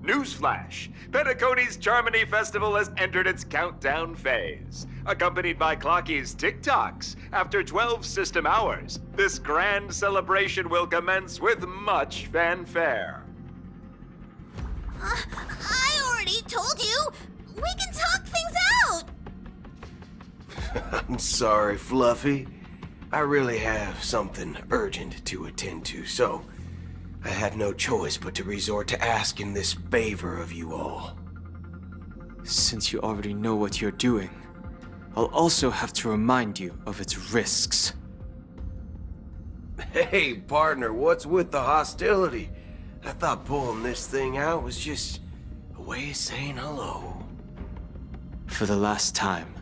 Newsflash! Penacony's Charmony Festival has entered its countdown phase. Accompanied by Clocky's TikToks, after 12 system hours, this grand celebration will commence with much fanfare. I already told you! We can talk things out! I'm sorry, Fluffy. I really have something urgent to attend to, so I had no choice but to resort to asking this favor of you all. Since you already know what you're doing, I'll also have to remind you of its risks. Hey, partner, what's with the hostility? I thought pulling this thing out was just a way of saying hello. For the last time,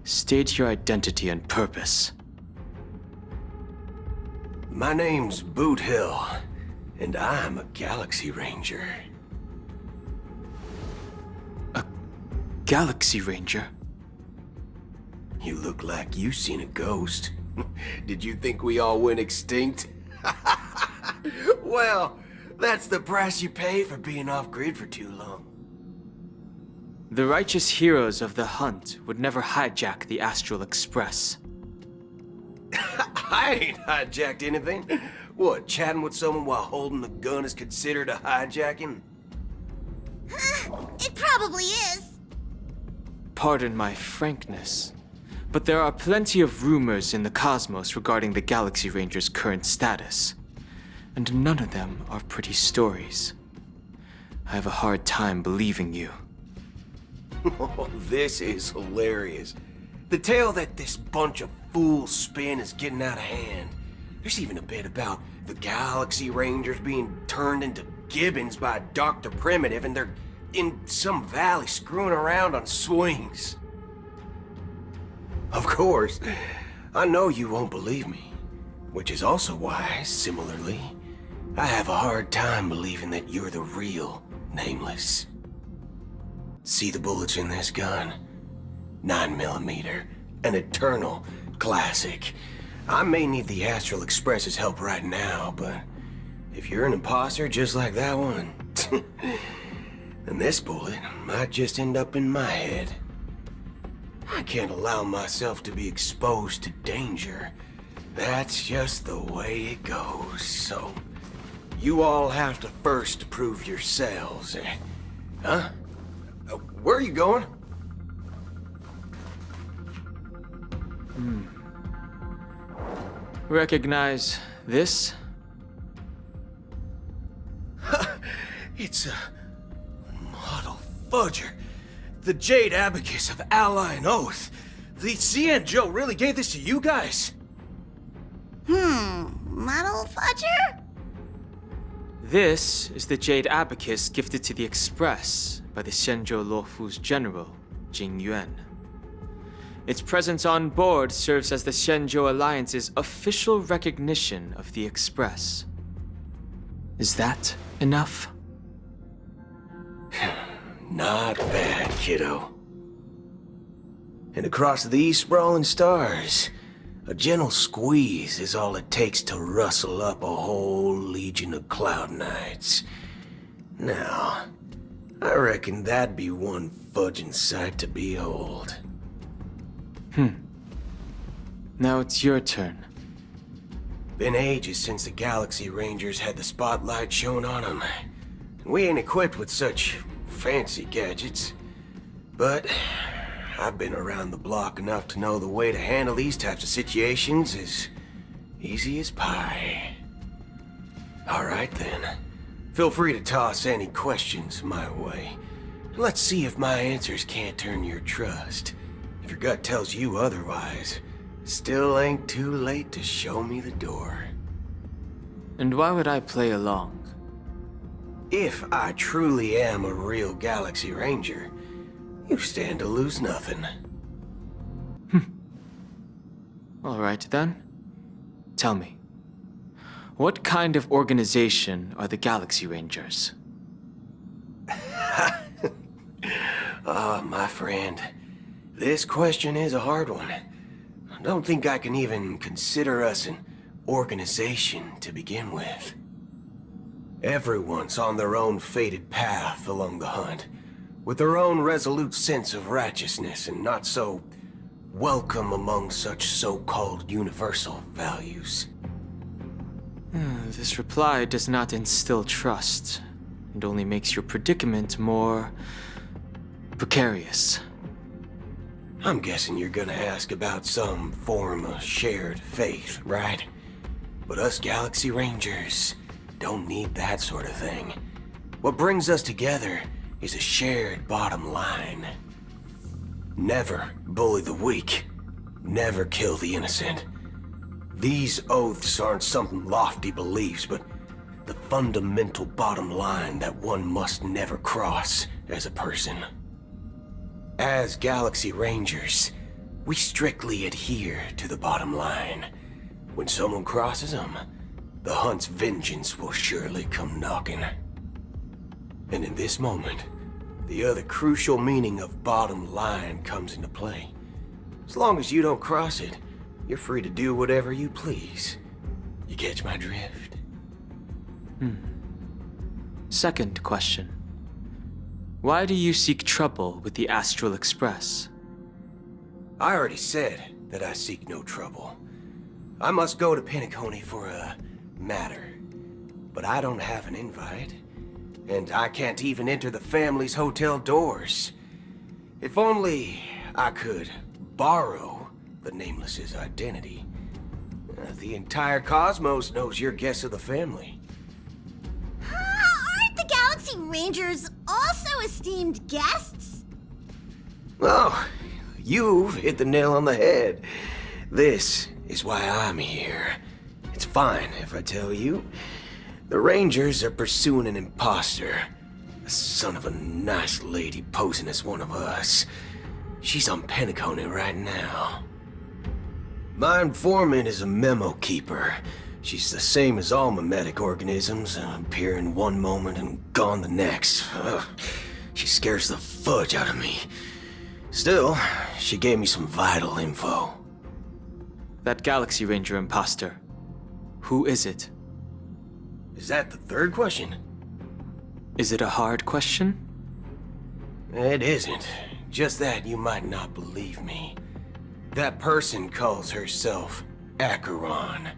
state your identity and purpose. My name's Boothill, and I'm a Galaxy Ranger. A Galaxy Ranger? You look like you seen a ghost. Did you think we all went extinct? Well, that's the price you pay for being off-grid for too long. The righteous heroes of the hunt would never hijack the Astral Express. I ain't hijacked anything. What, chatting with someone while holding the gun is considered a hijacking? It probably is. Pardon my frankness, but there are plenty of rumors in the cosmos regarding the Galaxy Ranger's current status, and none of them are pretty stories. I have a hard time believing you. Oh, this is hilarious. The tale that this bunch of fools spin is getting out of hand. There's even a bit about the Galaxy Rangers being turned into gibbons by Dr. Primitive, and they're in some valley screwing around on swings. Of course, I know you won't believe me, which is also why, similarly, I have a hard time believing that you're the real Nameless. See the bullets in this gun? 9mm, an eternal classic. I may need the Astral Express's help right now, but if you're an imposter just like that one, then this bullet might just end up in my head. I can't allow myself to be exposed to danger. That's just the way it goes, so you all have to first prove yourselves. Huh? Where are you going? Recognize this? It's a model fudger. The Jade Abacus of Ally and Oath. The CN Joe really gave this to you guys? Model fudger? This is the Jade Abacus gifted to the Express by the Shenzhou Luofu's general, Jing Yuan. Its presence on board serves as the Shenzhou Alliance's official recognition of the Express. Is that enough? Not bad, kiddo. And across these sprawling stars, a gentle squeeze is all it takes to rustle up a whole legion of Cloud Knights. Now, I reckon that'd be one fudging sight to behold. Now it's your turn. Been ages since the Galaxy Rangers had the spotlight shone on them. We ain't equipped with such fancy gadgets. But I've been around the block enough to know the way to handle these types of situations is easy as pie. Alright then. Feel free to toss any questions my way. Let's see if my answers can't turn your trust. If your gut tells you otherwise, still ain't too late to show me the door. And why would I play along? If I truly am a real Galaxy Ranger, you stand to lose nothing. Alright then. Tell me, what kind of organization are the Galaxy Rangers? Oh, my friend. This question is a hard one. I don't think I can even consider us an organization to begin with. Everyone's on their own fated path along the hunt, with their own resolute sense of righteousness and not so welcome among such so-called universal values. This reply does not instill trust, and only makes your predicament more precarious. I'm guessing you're gonna ask about some form of shared faith, right? But us Galaxy Rangers don't need that sort of thing. What brings us together is a shared bottom line. Never bully the weak. Never kill the innocent. These oaths aren't some lofty beliefs, but the fundamental bottom line that one must never cross as a person. As Galaxy Rangers, we strictly adhere to the bottom line. When someone crosses them, the hunt's vengeance will surely come knocking. And in this moment, the other crucial meaning of bottom line comes into play. As long as you don't cross it, you're free to do whatever you please. You catch my drift? Second question. Why do you seek trouble with the Astral Express? I already said that I seek no trouble. I must go to Penacony for a matter. But I don't have an invite. And I can't even enter the family's hotel doors. If only I could borrow the Nameless's identity. The entire cosmos knows you're guests of the family. Aren't the Galaxy Rangers also esteemed guests? Oh, you've hit the nail on the head. This is why I'm here. It's fine if I tell you. The Rangers are pursuing an imposter. A son of a nice lady posing as one of us. She's on Penacony right now. My informant is a memo keeper. She's the same as all mimetic organisms, appearing one moment and gone the next. Ugh. She scares the fudge out of me. Still, she gave me some vital info. That Galaxy Ranger imposter. Who is it? Is that the third question? Is it a hard question? It isn't. Just that you might not believe me. That person calls herself Acheron.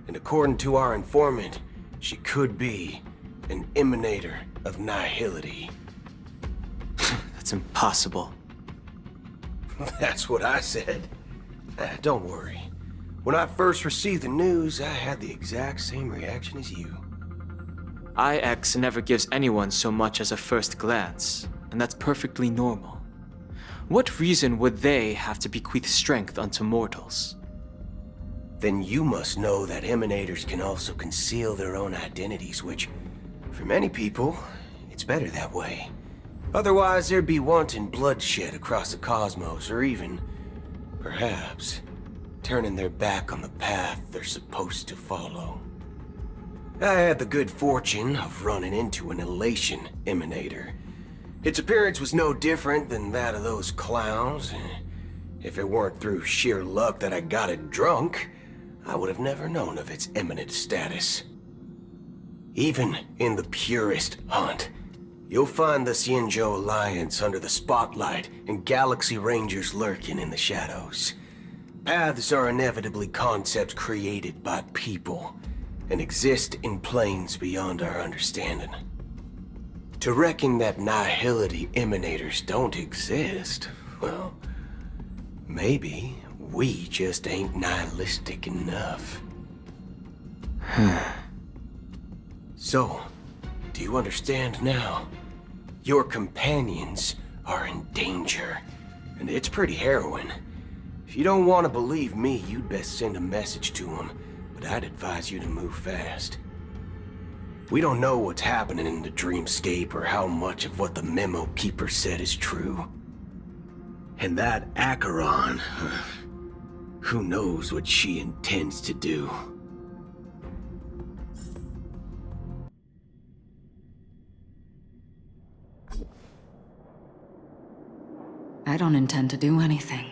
And according to our informant, she could be an emanator of nihility. That's impossible. That's what I said. Don't worry. When I first received the news, I had the exact same reaction as you. IX never gives anyone so much as a first glance, and that's perfectly normal. What reason would they have to bequeath strength unto mortals? Then you must know that emanators can also conceal their own identities, which, for many people, it's better that way. Otherwise, there'd be wanton bloodshed across the cosmos, or even, perhaps, turning their back on the path they're supposed to follow. I had the good fortune of running into an elation emanator. Its appearance was no different than that of those clowns. If it weren't through sheer luck that I got it drunk, I would have never known of its eminent status. Even in the purest hunt, you'll find the Xianzhou Alliance under the spotlight and Galaxy Rangers lurking in the shadows. Paths are inevitably concepts created by people and exist in planes beyond our understanding. To reckon that nihility emanators don't exist, well, maybe we just ain't nihilistic enough. So, do you understand now? Your companions are in danger, and it's pretty harrowing. If you don't want to believe me, you'd best send a message to them, but I'd advise you to move fast. We don't know what's happening in the dreamscape or how much of what the memo keeper said is true. And that Acheron, who knows what she intends to do. I don't intend to do anything.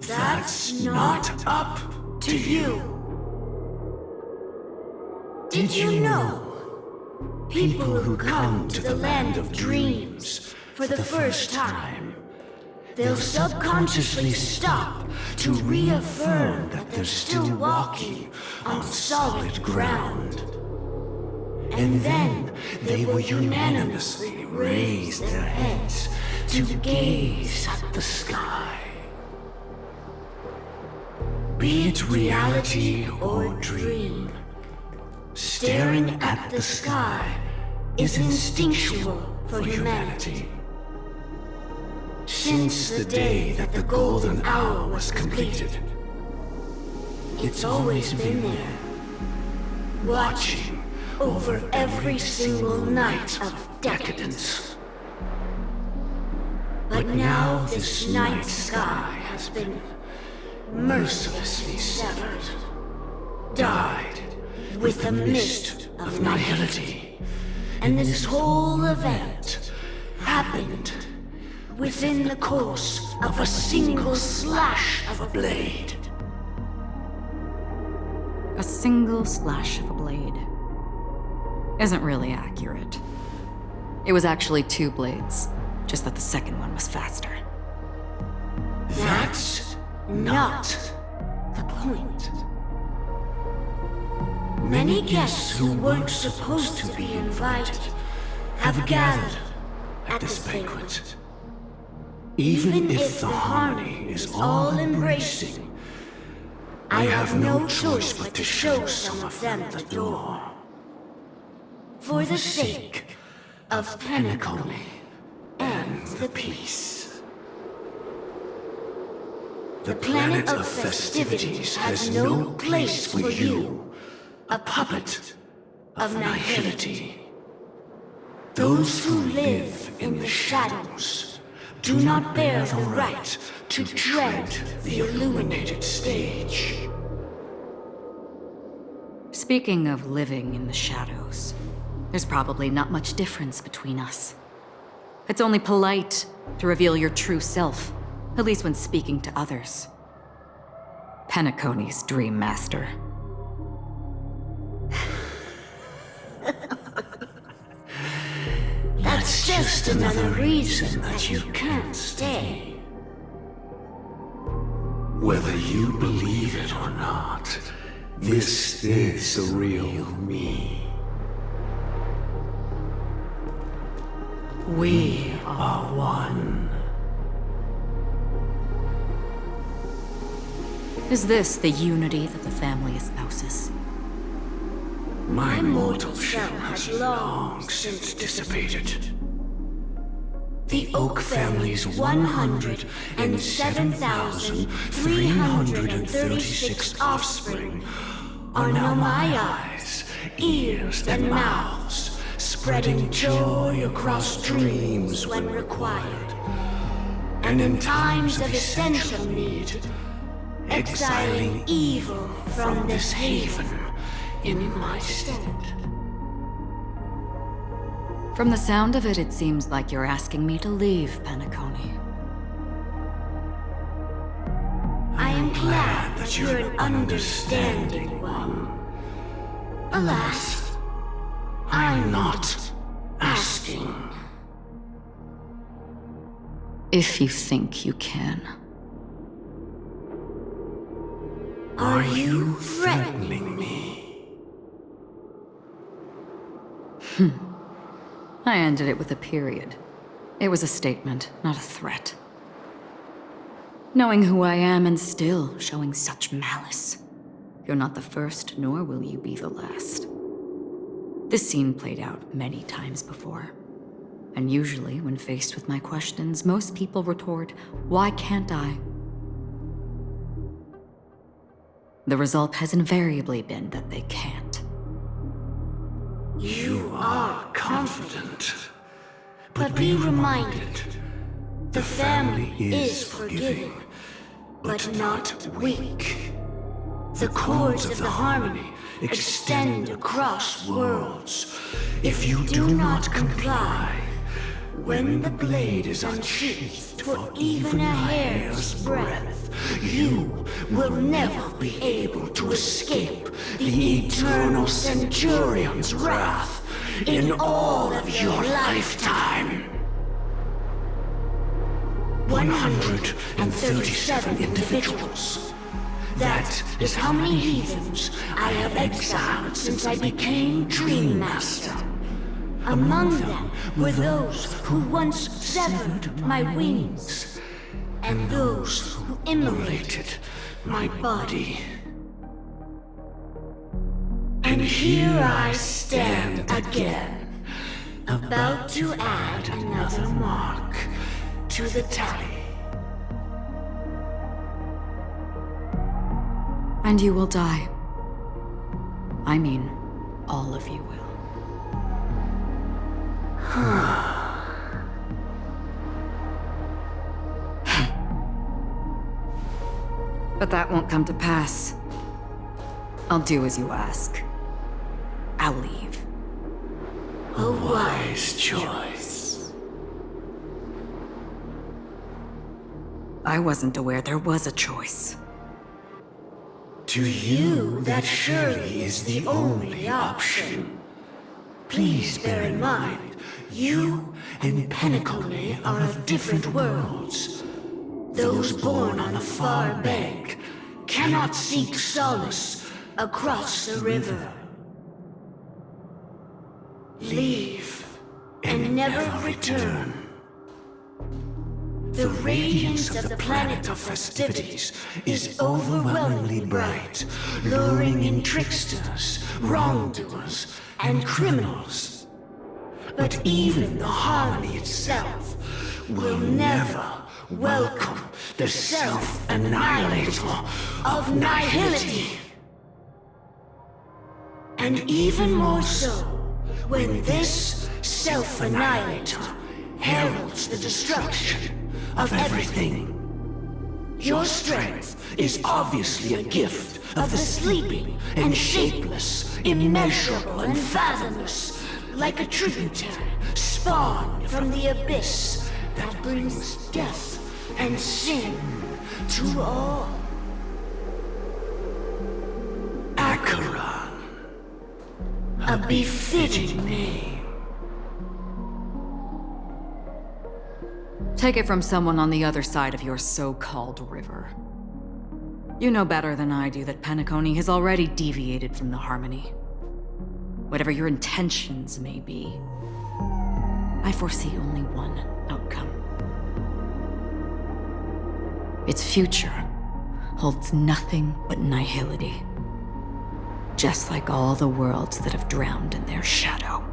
That's not up to you. Did you know people who come to the land of dreams for the first time. They'll subconsciously stop to reaffirm that they're still walking on solid ground. And then they will unanimously raise their heads to gaze at the sky. Be it reality or dream, staring at the sky is instinctual for humanity. Since the day that the golden hour was completed, it's always been there, watching over every single night of decadence. But now this night sky has been mercilessly severed, dyed with the mist of nihility, and this whole event happened within the course of a single slash of a blade. A single slash of a blade isn't really accurate. It was actually 2 blades, just that the second one was faster. That's not the point. Many guests who weren't supposed to be invited have gathered at this banquet. Even if the harmony is all-embracing, I have no choice but to show some of them the door. For the sake of Penacony and the peace. The planet of festivities has no place for you, a puppet of nihility. Those who live in the shadows do not bear the right to tread the illuminated stage. Speaking of living in the shadows, there's probably not much difference between us. It's only polite to reveal your true self, at least when speaking to others. Penacony's Dream Master. That's just another reason that you can't stay. Whether you believe it or not, this is the real me. We are one. Is this the unity that the family espouses? My mortal shell has long since dissipated. The Oak family's 107,336 offspring are now my eyes, ears, and mouths, spreading joy across dreams when required, and in times of essential need, exiling evil from this haven in my stead. From the sound of it, it seems like you're asking me to leave Penacony. I am glad that you're an understanding one. Alas, I'm not asking. If you think you can. Are you threatening me? I ended it with a period. It was a statement, not a threat. Knowing who I am and still showing such malice. You're not the first, nor will you be the last. This scene played out many times before. And usually, when faced with my questions, most people retort, "Why can't I?" The result has invariably been that they can't. You are confident. But be reminded, the family is forgiving, but not weak. The cords of the harmony extend across worlds. If you do not comply, when the blade is unsheathed for even a hair's breadth, you will never be able to escape the eternal Centurion's wrath. in all of your lifetime. 137 individuals. That is how many heathens I have exiled since I became Dream Master. Among them were those who once severed my wings, and those who immolated my body. And here I stand again, about to add another mark to the tally. And you will die. I mean, all of you will. But that won't come to pass. I'll do as you ask. I'll leave. A wise choice. I wasn't aware there was a choice. To you, that surely is the only option. Please bear in mind, you and Penacony are of different worlds. Those born on the far bank cannot seek solace across the river. Leave and never return. The radiance of the planet of festivities is overwhelmingly bright, luring in tricksters, wrongdoers, and criminals. But even the harmony itself will never welcome the self-annihilator of nihility. And even more so, when this self-annihilator heralds the destruction of everything. Your strength is obviously a gift of the sleeping and shapeless, immeasurable and fathomless, like a tributary spawned from the abyss that brings death and sin to all. Acheron, a befitting name. Take it from someone on the other side of your so-called river. You know better than I do that Penacony has already deviated from the harmony. Whatever your intentions may be, I foresee only one outcome. Its future holds nothing but nihility. Just like all the worlds that have drowned in their shadow.